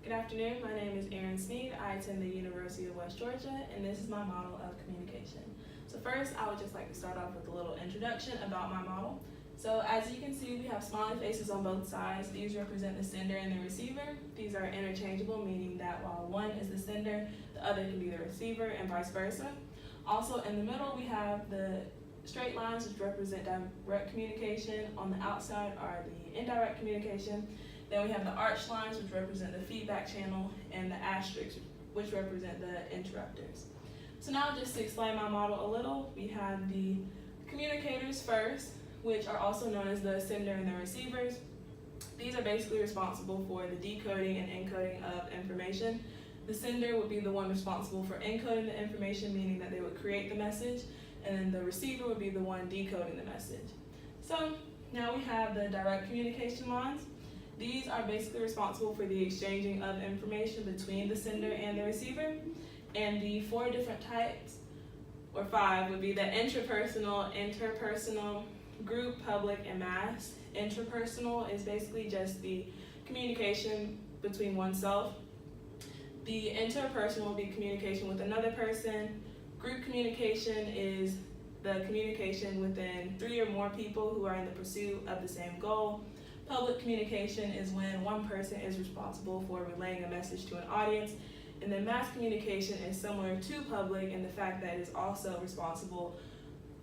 Good afternoon, my name is Erin Sneed. I attend the University of West Georgia, and this is my model of communication. So first, I would just like to start off with a little introduction about my model. So as you can see, we have smiley faces on both sides. These represent the sender and the receiver. These are interchangeable, meaning that while one is the sender, the other can be the receiver, and vice versa. Also in the middle, we have the straight lines, which represent direct communication. On the outside are the indirect communication. Then we have the arched lines, which represent the feedback channel, and the asterisks, which represent the interrupters. So now just to explain my model a little, we have the communicators first, which are also known as the sender and the receivers. These are basically responsible for the decoding and encoding of information. The sender would be the one responsible for encoding the information, meaning that they would create the message, and then the receiver would be the one decoding the message. So now we have the direct communication lines. These are basically responsible for the exchanging of information between the sender and the receiver. And the four different types, or five, would be the intrapersonal, interpersonal, group, public, and mass. Intrapersonal is basically just the communication between oneself. The interpersonal will be communication with another person. Group communication is the communication within 3 or more people who are in the pursuit of the same goal. Public communication is when one person is responsible for relaying a message to an audience. And then mass communication is similar to public in the fact that it is also responsible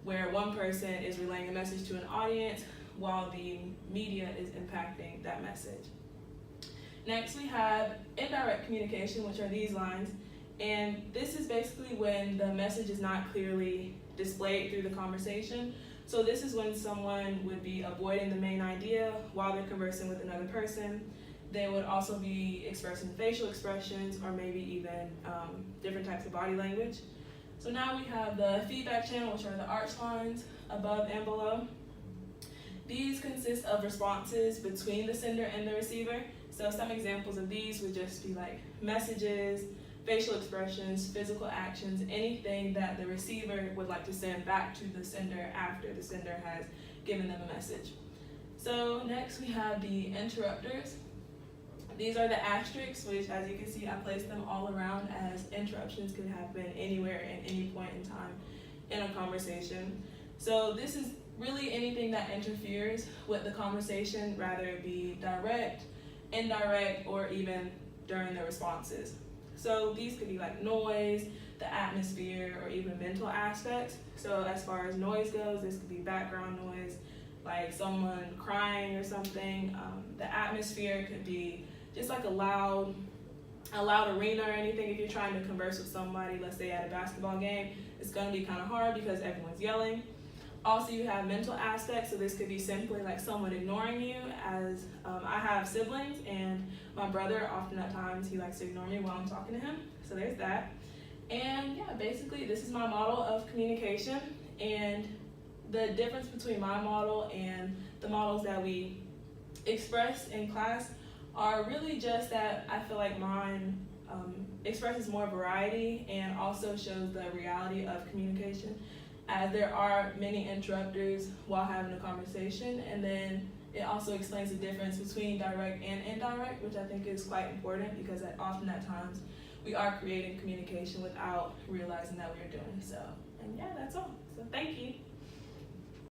where one person is relaying a message to an audience while the media is impacting that message. Next, we have indirect communication, which are these lines. And this is basically when the message is not clearly displayed through the conversation. So this is when someone would be avoiding the main idea while they're conversing with another person. They would also be expressing facial expressions or maybe even different types of body language. So now we have the feedback channel, which are the arched lines above and below. These consist of responses between the sender and the receiver. So some examples of these would just be like messages, facial expressions, physical actions, anything that the receiver would like to send back to the sender after the sender has given them a message. So next we have the interrupters. These are the asterisks, which as you can see, I placed them all around as interruptions could happen anywhere at any point in time in a conversation. So this is really anything that interferes with the conversation, rather it be direct, indirect, or even during the responses. So these could be like noise, the atmosphere, or even mental aspects. So as far as noise goes, this could be background noise, like someone crying or something. The atmosphere could be just like a loud arena or anything. If you're trying to converse with somebody, let's say at a basketball game, it's gonna be kind of hard because everyone's yelling. Also, you have mental aspects, so this could be simply like someone ignoring you. As I have siblings, and my brother often at times he likes to ignore me while I'm talking to him, so there's that. And yeah, basically this is my model of communication, and the difference between my model and the models that we express in class are really just that I feel like mine expresses more variety and also shows the reality of communication, as there are many interrupters while having a conversation, and then it also explains the difference between direct and indirect, which I think is quite important because often at times we are creating communication without realizing that we are doing so. And yeah, that's all. So thank you.